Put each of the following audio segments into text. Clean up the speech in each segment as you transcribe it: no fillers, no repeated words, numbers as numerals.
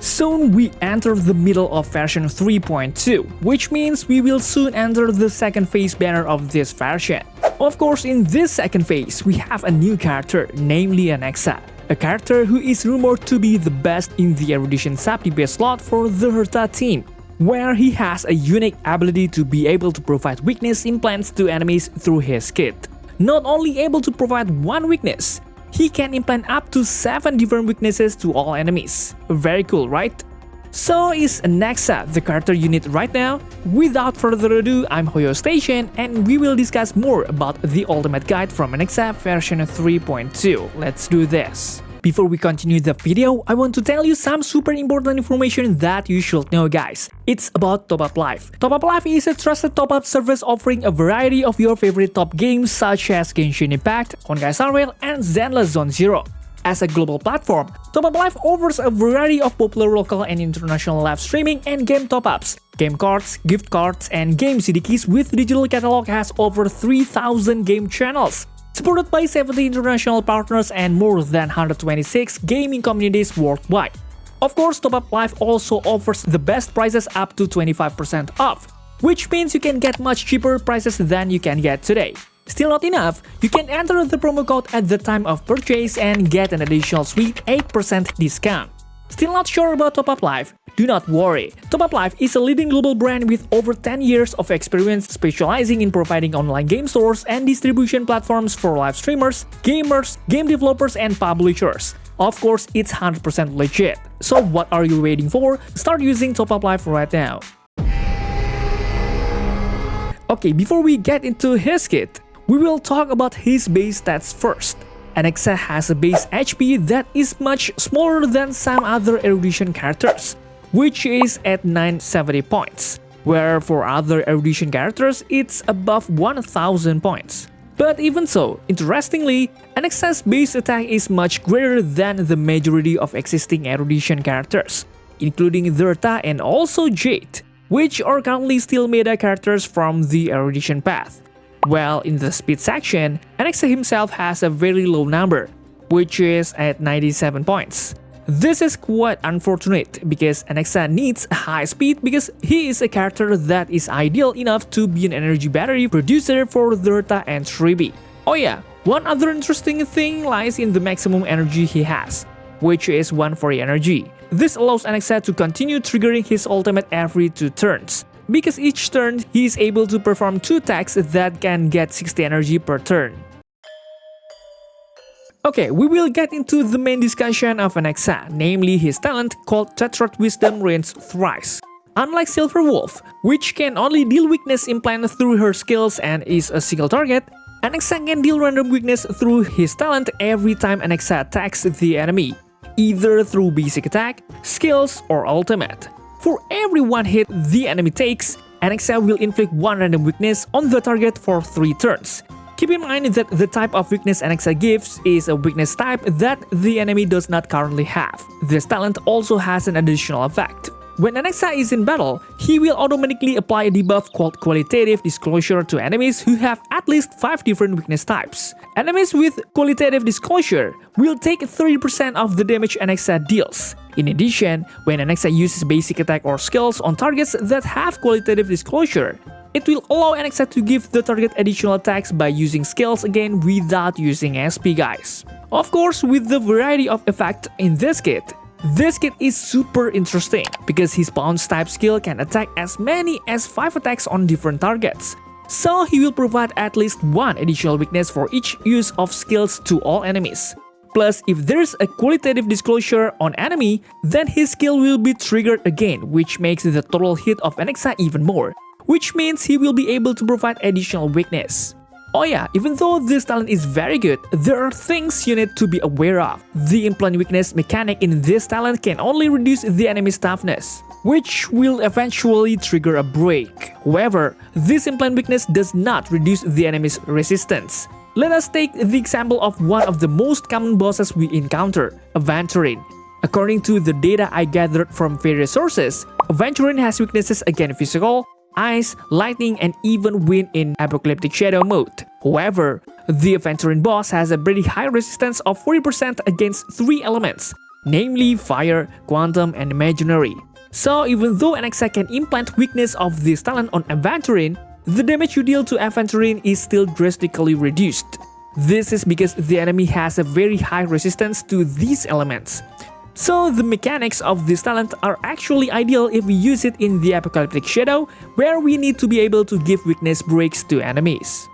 Soon we enter the middle of version 3.2, which means we will soon enter the second phase banner of this version. Of course, in this second phase, we have a new character, namely Anaxa, a character who is rumored to be the best in the erudition sub DPS slot for the HERTA team, where he has a unique ability to be able to provide weakness implants to enemies through his kit. Not only able to provide one weakness, he can implant up to 7 different weaknesses to all enemies. Very cool, right? So is Anaxa the character you need right now? Without further ado, I'm Hoyo Station and we will discuss more about the ultimate guide from Anaxa version 3.2. Let's do this. Before we continue the video, I want to tell you some super important information that you should know, guys. It's about Top Up Life. Top Up Life is a trusted top-up service offering a variety of your favorite top games such as Genshin Impact, Honkai Star Rail, and Zenless Zone Zero. As a global platform, Top Up Life offers a variety of popular local and international live streaming and game top-ups. Game cards, gift cards, and game CD keys with digital catalog has over 3,000 game channels, supported by 70 international partners and more than 126 gaming communities worldwide. Of course, Top Up Life also offers the best prices up to 25% off, which means you can get much cheaper prices than you can get today. Still not enough, you can enter the promo code at the time of purchase and get an additional sweet 8% discount. Still not sure about Top Up Life? Do not worry, Top Up Life is a leading global brand with over 10 years of experience specializing in providing online game stores and distribution platforms for live streamers, gamers, game developers, and publishers. Of course, it's 100% legit. So what are you waiting for? Start using Top Up Life right now. Okay, before we get into his kit, we will talk about his base stats first. Anaxa has a base HP that is much smaller than some other erudition characters, which is at 970 points, where for other erudition characters it's above 1000 points. But even so, interestingly, Anaxa's base attack is much greater than the majority of existing erudition characters, including HERTA and also Jade, which are currently still meta characters from the erudition path. While in the speed section, Anaxa himself has a very low number, which is at 97 points. This is quite unfortunate because Anaxa needs a high speed because he is a character that is ideal enough to be an energy battery producer for HERTA and 3B. Oh yeah, one other interesting thing lies in the maximum energy he has, which is 140 energy. This allows Anaxa to continue triggering his ultimate every 2 turns, because each turn he is able to perform 2 attacks that can get 60 energy per turn. Okay, we will get into the main discussion of Anaxa, namely his talent called Tetrad Wisdom Reigns Thrice. Unlike Silver Wolf, which can only deal weakness implant through her skills and is a single target, Anaxa can deal random weakness through his talent every time Anaxa attacks the enemy, either through basic attack, skills, or ultimate. For every 1 hit the enemy takes, Anaxa will inflict 1 random weakness on the target for 3 turns. Keep in mind that the type of weakness Anaxa gives is a weakness type that the enemy does not currently have. This talent also has an additional effect. When Anaxa is in battle, he will automatically apply a debuff called Qualitative Disclosure to enemies who have at least 5 different weakness types. Enemies with Qualitative Disclosure will take 30% of the damage Anaxa deals. In addition, when Anaxa uses basic attack or skills on targets that have Qualitative Disclosure, it will allow Anaxa to give the target additional attacks by using skills again without using SP, guys. Of course, with the variety of effect in this kit is super interesting because his bounce type skill can attack as many as 5 attacks on different targets. So he will provide at least 1 additional weakness for each use of skills to all enemies. Plus, if there's a Qualitative Disclosure on enemy, then his skill will be triggered again, which makes the total hit of Anaxa even more, which means he will be able to provide additional weakness. Oh yeah, even though this talent is very good, there are things you need to be aware of. The implant weakness mechanic in this talent can only reduce the enemy's toughness, which will eventually trigger a break. However, this implant weakness does not reduce the enemy's resistance. Let us take the example of one of the most common bosses we encounter, Aventurine. According to the data I gathered from various sources, Aventurine has weaknesses against physical, ice, lightning, and even wind in Apocalyptic Shadow mode. However, The Aventurine boss has a pretty high resistance of 40% against 3 elements, namely fire, quantum, and imaginary. So even though Anaxa can implant weakness of this talent on Aventurine, the damage you deal to Aventurine is still drastically reduced. This is because the enemy has a very high resistance to these elements. So the mechanics of this talent are actually ideal if we use it in the Apocalyptic Shadow, where we need to be able to give weakness breaks to enemies.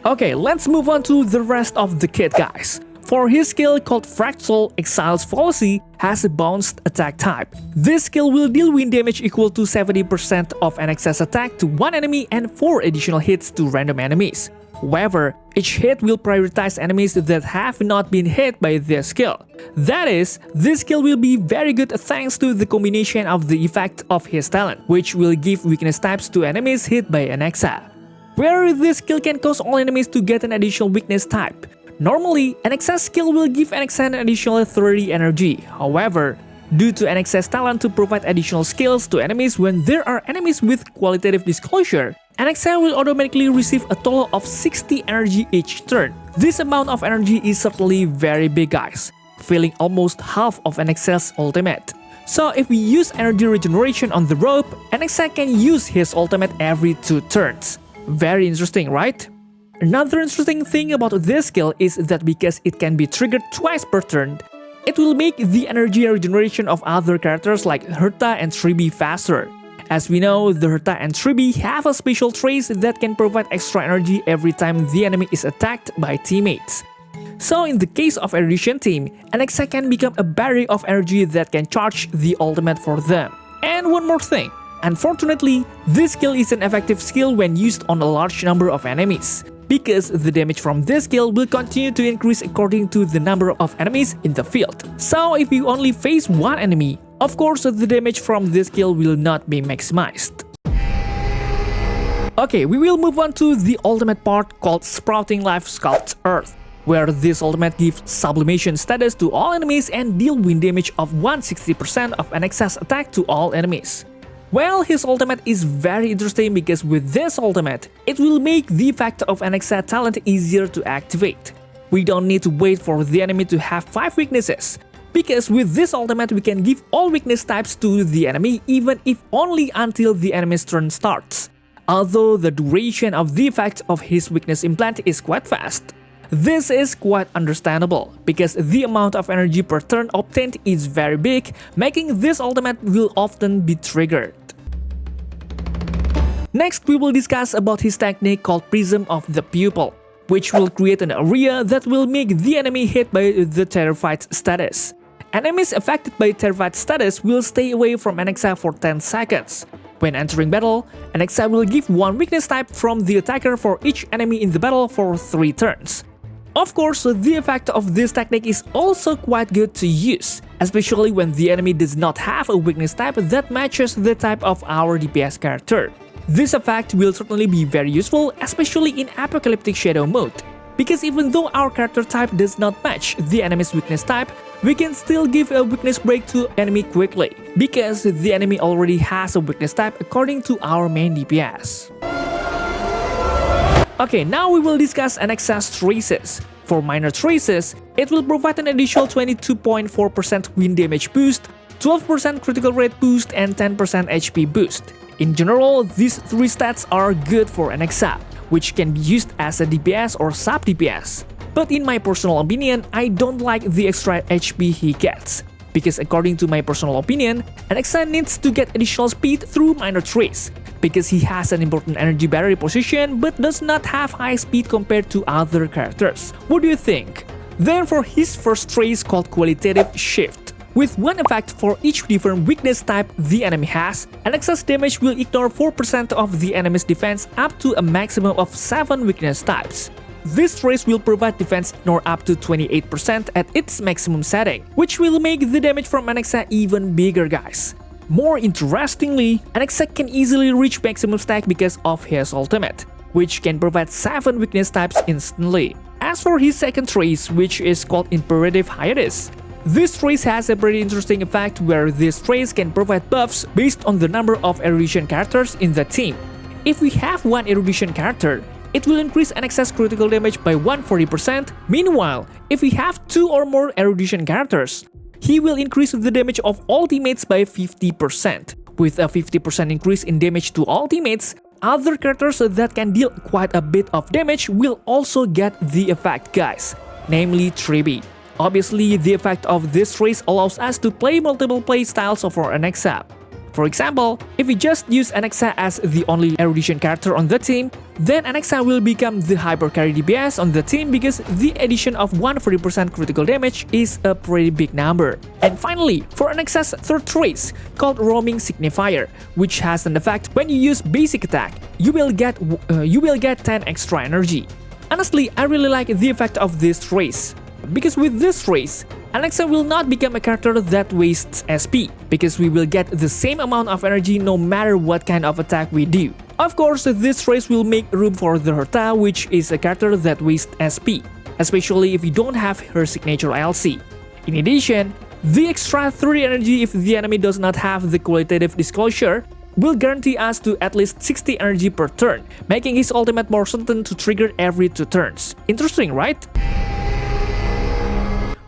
Okay, let's move on to the rest of the kit, guys. For his skill called Fractal Exile's Fallacy has a bounced attack type. This skill will deal wind damage equal to 70% of an excess attack to one enemy and 4 additional hits to random enemies. However, each hit will prioritize enemies that have not been hit by this skill. That is, this skill will be very good thanks to the combination of the effect of his talent, which will give weakness types to enemies hit by Anaxa. Where this skill can cause all enemies to get an additional weakness type. Normally, Anaxa's skill will give Anaxa an additional 30 energy. However, due to Anaxa's talent to provide additional skills to enemies when there are enemies with qualitative disclosure, Anaxa will automatically receive a total of 60 energy each turn. This amount of energy is certainly very big, guys, filling almost half of Anaxa's ultimate. So if we use energy regeneration on the rope, Anaxa can use his ultimate every 2 turns. Very interesting, right? Another interesting thing about this skill is that because it can be triggered twice per turn, it will make the energy regeneration of other characters like HERTA and 3B faster. As we know, the HERTA and 3B have a special trace that can provide extra energy every time the enemy is attacked by teammates. So in the case of erudition team, Anaxa can become a barrier of energy that can charge the ultimate for them. And one more thing. Unfortunately, this skill is an effective skill when used on a large number of enemies, because the damage from this skill will continue to increase according to the number of enemies in the field. So if you only face one enemy, of course the damage from this skill will not be maximized. Okay, we will move on to the ultimate part called Sprouting Life Sculpt Earth, where this ultimate gives sublimation status to all enemies and deal wind damage of 160% of an excess attack to all enemies. Well, his ultimate is very interesting because with this ultimate, it will make the effect of Anaxa talent easier to activate. We don't need to wait for the enemy to have 5 weaknesses, because with this ultimate we can give all weakness types to the enemy even if only until the enemy's turn starts. Although the duration of the effect of his weakness implant is quite fast. This is quite understandable, because the amount of energy per turn obtained is very big, making this ultimate will often be triggered. Next, we will discuss about his technique called Prism of the Pupil, which will create an area that will make the enemy hit by the Terrified status. Enemies affected by Terrified status will stay away from Anaxa for 10 seconds. When entering battle, Anaxa will give 1 weakness type from the attacker for each enemy in the battle for 3 turns. Of course, the effect of this technique is also quite good to use, especially when the enemy does not have a weakness type that matches the type of our DPS character. This effect will certainly be very useful, especially in Apocalyptic Shadow mode, because even though our character type does not match the enemy's weakness type, we can still give a weakness break to enemy quickly, because the enemy already has a weakness type according to our main DPS. Okay, now we will discuss Anaxa's traces. For minor traces, it will provide an additional 22.4% wind damage boost, 12% critical rate boost, and 10% HP boost. In general, these 3 stats are good for Anaxa, which can be used as a DPS or sub-DPS. But in my personal opinion, I don't like the extra HP he gets, because according to my personal opinion, Anaxa needs to get additional speed through minor trace, because he has an important energy battery position but does not have high speed compared to other characters. What do you think? Then for his first trace called Qualitative Shift. With 1 effect for each different weakness type the enemy has, Anaxa's damage will ignore 4% of the enemy's defense up to a maximum of 7 weakness types. This trace will provide defense ignore up to 28% at its maximum setting, which will make the damage from Anaxa even bigger, guys. More interestingly, Anaxa can easily reach maximum stack because of his ultimate, which can provide 7 weakness types instantly. As for his second trace, which is called Imperative Hiatus, this trace has a pretty interesting effect where this trace can provide buffs based on the number of erudition characters in the team. if we have one erudition character, it will increase Anaxa's critical damage by 140%. Meanwhile, if we have 2 or more erudition characters, he will increase the damage of all teammates by 50%. With a 50% increase in damage to all teammates, other characters that can deal quite a bit of damage will also get the effect, guys, namely Tribi. Obviously, the effect of this race allows us to play multiple playstyles of our Anaxa. For example, if we just use Anaxa as the only erudition character on the team, then Anaxa will become the hyper carry DPS on the team because the addition of 140% critical damage is a pretty big number. And finally, for Anaxa's third race, called Roaming Signifier, which has an effect when you use basic attack, you will get 10 extra energy. Honestly, I really like the effect of this race, because with this race, Anaxa will not become a character that wastes SP, because we will get the same amount of energy no matter what kind of attack we do. Of course, this race will make room for the HERTA, which is a character that wastes SP, especially if you don't have her signature ILC. In addition, the extra 30 energy if the enemy does not have the qualitative disclosure will guarantee us to at least 60 energy per turn, making his ultimate more certain to trigger every 2 turns. Interesting, right?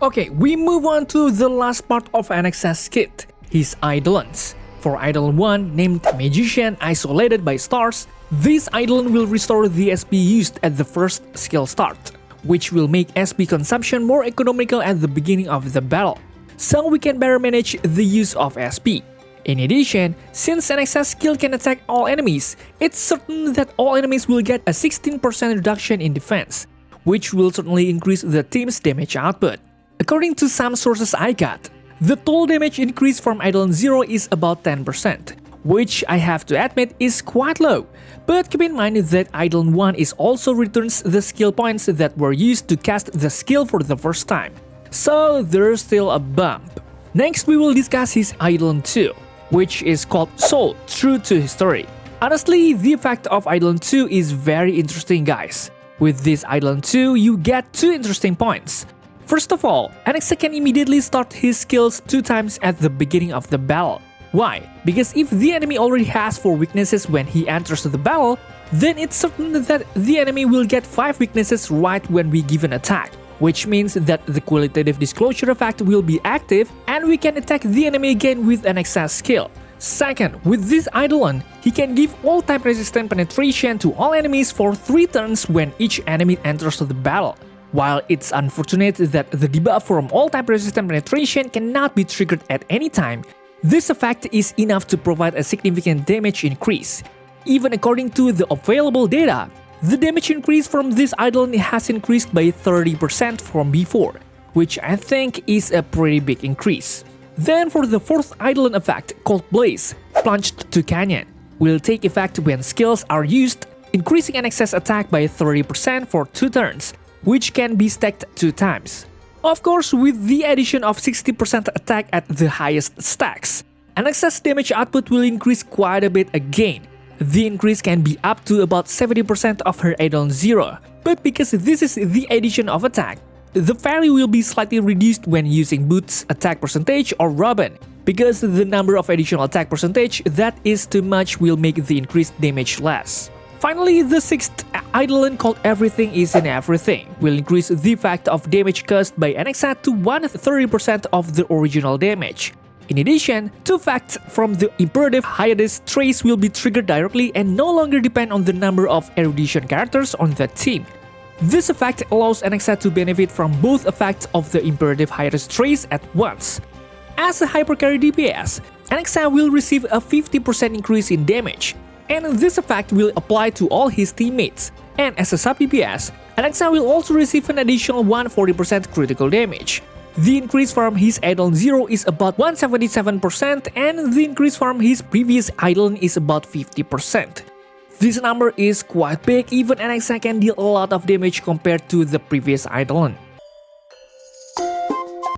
Okay, we move on to the last part of Anaxa's kit, his Eidolons. For Eidolon 1, named Magician Isolated by Stars, this Eidolon will restore the SP used at the first skill start, which will make SP consumption more economical at the beginning of the battle, so we can better manage the use of SP. In addition, since Anaxa's skill can attack all enemies, it's certain that all enemies will get a 16% reduction in defense, which will certainly increase the team's damage output. According to some sources I got, the total damage increase from Eidolon 0 is about 10%, which I have to admit is quite low, but keep in mind that Eidolon 1 is also returns the skill points that were used to cast the skill for the first time, so there's still a bump. Next, we will discuss his Eidolon 2, which is called Soul, True to History. Honestly, the effect of Eidolon 2 is very interesting, guys. With this Eidolon 2, you get 2 interesting points. First of all, Anaxa can immediately start his skills 2 times at the beginning of the battle. Why? Because if the enemy already has 4 weaknesses when he enters the battle, then it's certain that the enemy will get 5 weaknesses right when we give an attack, which means that the qualitative disclosure effect will be active and we can attack the enemy again with Anaxa's skill. Second, with this Eidolon, he can give all type resistant penetration to all enemies for 3 turns when each enemy enters the battle. While it's unfortunate that the debuff from all-type resistant penetration cannot be triggered at any time, this effect is enough to provide a significant damage increase. Even according to the available data, the damage increase from this Eidolon has increased by 30% from before, which I think is a pretty big increase. Then for the fourth Eidolon effect, called Blaze, Plunged to Canyon, will take effect when skills are used, increasing Anaxa's attack by 30% for 2 turns, which can be stacked 2 times. Of course, with the addition of 60% attack at the highest stacks, Anaxa's damage output will increase quite a bit again. The increase can be up to about 70% of her Eidolon 0, but because this is the addition of attack, the value will be slightly reduced when using Boots attack percentage or Robin, because the number of additional attack percentage that is too much will make the increased damage less. Finally, the sixth Eidolon, called Everything is in Everything, will increase the effect of damage caused by Anaxa to 130% of the original damage. In addition, 2 effects from the imperative hiatus trace will be triggered directly and no longer depend on the number of erudition characters on the team. This effect allows Anaxa to benefit from both effects of the imperative hiatus trace at once. As a hypercarry DPS, Anaxa will receive a 50% increase in damage, and this effect will apply to all his teammates. And as a sub DPS, Anaxa will also receive an additional 140% critical damage. The increase from his Eidolon 0 is about 177% and the increase from his previous Eidolon is about 50%. This number is quite big, even Anaxa can deal a lot of damage compared to the previous Eidolon.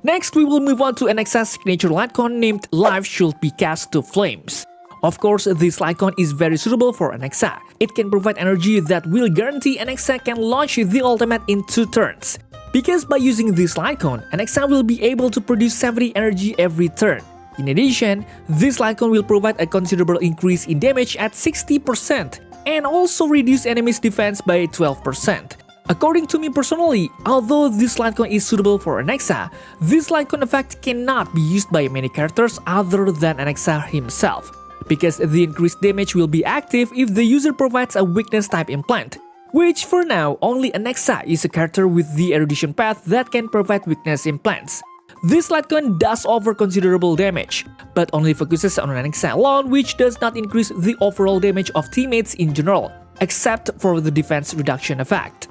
Next, we will move on to Anaxa's signature lightcon named Life Should Be Cast to Flames. Of course, this lightcon is very suitable for Anaxa. It can provide energy that will guarantee Anaxa can launch the ultimate in 2 turns. Because by using this lightcon, Anaxa will be able to produce 70 energy every turn. In addition, this lightcon will provide a considerable increase in damage at 60%. and also reduce enemies' defense by 12%. According to me personally, although this lightcon is suitable for Anaxa, this lightcon effect cannot be used by many characters other than Anaxa himself, because the increased damage will be active if the user provides a weakness type implant, which for now only Anaxa is a character with the erudition path that can provide weakness implants. This lightcon does offer considerable damage, but only focuses on Anaxa alone, which does not increase the overall damage of teammates in general, except for the defense reduction effect.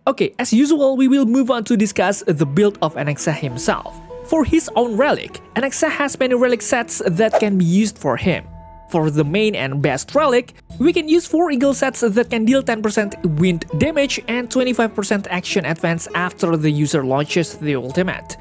Okay, as usual, we will move on to discuss the build of Anaxa himself. For his own relic, Anaxa has many relic sets that can be used for him. For the main and best relic, we can use 4 eagle sets that can deal 10% wind damage and 25% action advance after the user launches the ultimate.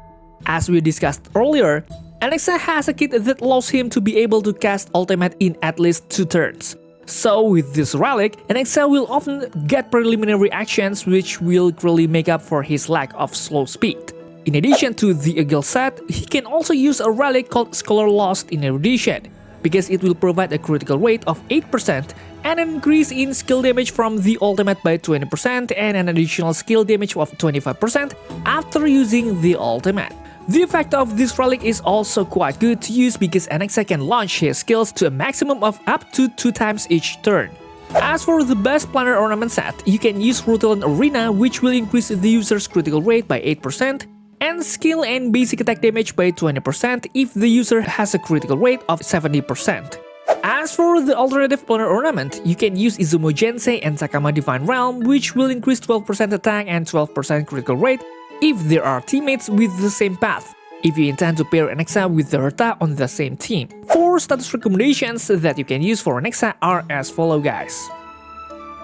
As we discussed earlier, Anaxa has a kit that allows him to be able to cast ultimate in at least 2 turns. So with this relic, Anaxa will often get preliminary actions which will greatly make up for his lack of slow speed. In addition to the eagle set, he can also use a relic called Scholar Lost in Erudition, because it will provide a critical rate of 8% and an increase in skill damage from the ultimate by 20% and an additional skill damage of 25% after using the ultimate. The effect of this relic is also quite good to use because Anaxa can launch his skills to a maximum of up to 2 times each turn. As for the best planner ornament set, you can use Rutilon Arena, which will increase the user's critical rate by 8%, and skill and basic attack damage by 20% if the user has a critical rate of 70%. As for the alternative planner ornament, you can use Izumo Jensei and Sakama Divine Realm, which will increase 12% attack and 12% critical rate if there are teammates with the same path, if you intend to pair Anaxa with the HERTA on the same team. 4 status recommendations that you can use for Anaxa are as follow, guys.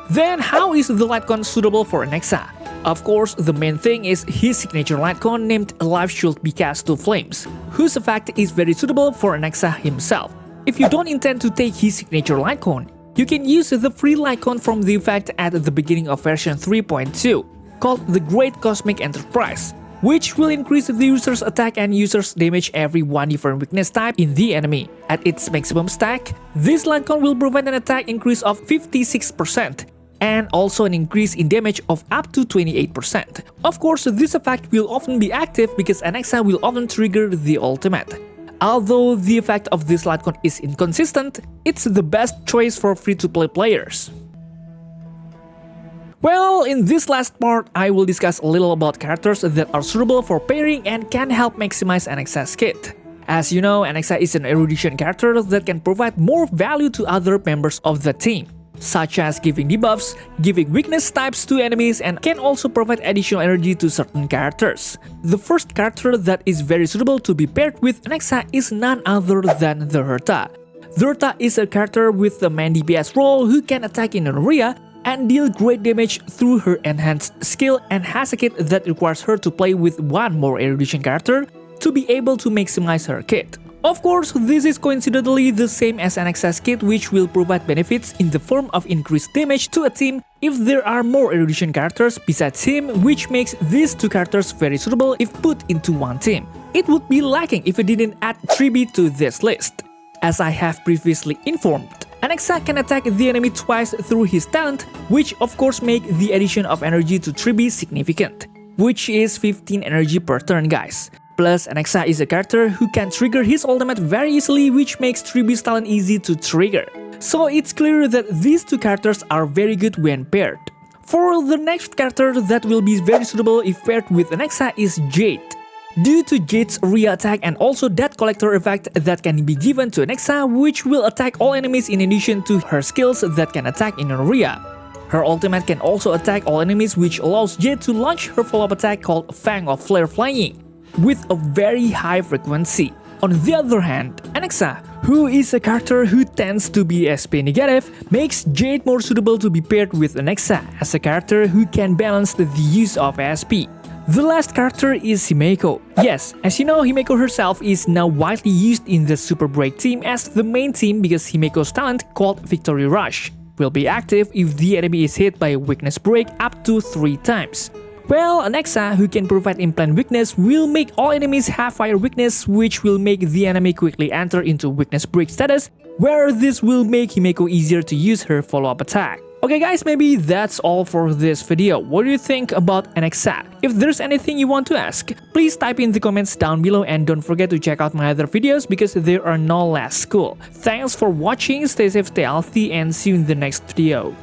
Then how is the lightcon suitable for Anaxa? Of course, the main thing is his signature lightcon named Life Shield Bicast 2 Flames, whose effect is very suitable for Anaxa himself. If you don't intend to take his signature lightcon, you can use the free lightcon from the effect at the beginning of version 3.2, called the Great Cosmic Enterprise, which will increase the user's attack and user's damage every one different weakness type in the enemy. At its maximum stack, this lightcon will provide an attack increase of 56%, and also an increase in damage of up to 28%. Of course, this effect will often be active because Anaxa will often trigger the ultimate. Although the effect of this lightcon is inconsistent, it's the best choice for free-to-play players. Well, in this last part, I will discuss a little about characters that are suitable for pairing and can help maximize Anaxa's kit. As you know, Anaxa is an erudition character that can provide more value to other members of the team, such as giving debuffs, giving weakness types to enemies, and can also provide additional energy to certain characters. The first character that is very suitable to be paired with Anaxa is none other than the HERTA. The HERTA is a character with the main DPS role who can attack in an area and deal great damage through her enhanced skill, and has a kit that requires her to play with one more erudition character to be able to maximize her kit. Of course, this is coincidentally the same as Anaxa's kit, which will provide benefits in the form of increased damage to a team if there are more erudition characters besides him, which makes these 2 characters very suitable if put into one team. It would be lacking if we didn't add Tribi to this list. As I have previously informed, Anaxa can attack the enemy twice through his talent, which of course make the addition of energy to Tribi significant, which is 15 energy per turn, guys. Plus, Anaxa is a character who can trigger his ultimate very easily, which makes Tribi's talent easy to trigger. So it's clear that these 2 characters are very good when paired. For the next character that will be very suitable if paired with Anaxa is Jade. Due to Jade's area attack and also that collector effect that can be given to Anaxa, which will attack all enemies in addition to her skills that can attack in an area. Her ultimate can also attack all enemies, which allows Jade to launch her follow-up attack called Fang of Flare Flying, with a very high frequency. On the other hand, Anaxa, who is a character who tends to be SP negative, makes Jade more suitable to be paired with Anaxa as a character who can balance the use of SP. The last character is Himeko. Yes, as you know, Himeko herself is now widely used in the Super Break team as the main team because Himeko's talent, called Victory Rush, will be active if the enemy is hit by a weakness break up to 3 times. Well, Anaxa, who can provide implant weakness, will make all enemies have fire weakness, which will make the enemy quickly enter into weakness break status, where this will make Himeko easier to use her follow-up attack. Okay guys, maybe that's all for this video. What do you think about Anaxa? If there's anything you want to ask, please type in the comments down below and don't forget to check out my other videos because they are no less cool. Thanks for watching, stay safe, stay healthy, and see you in the next video.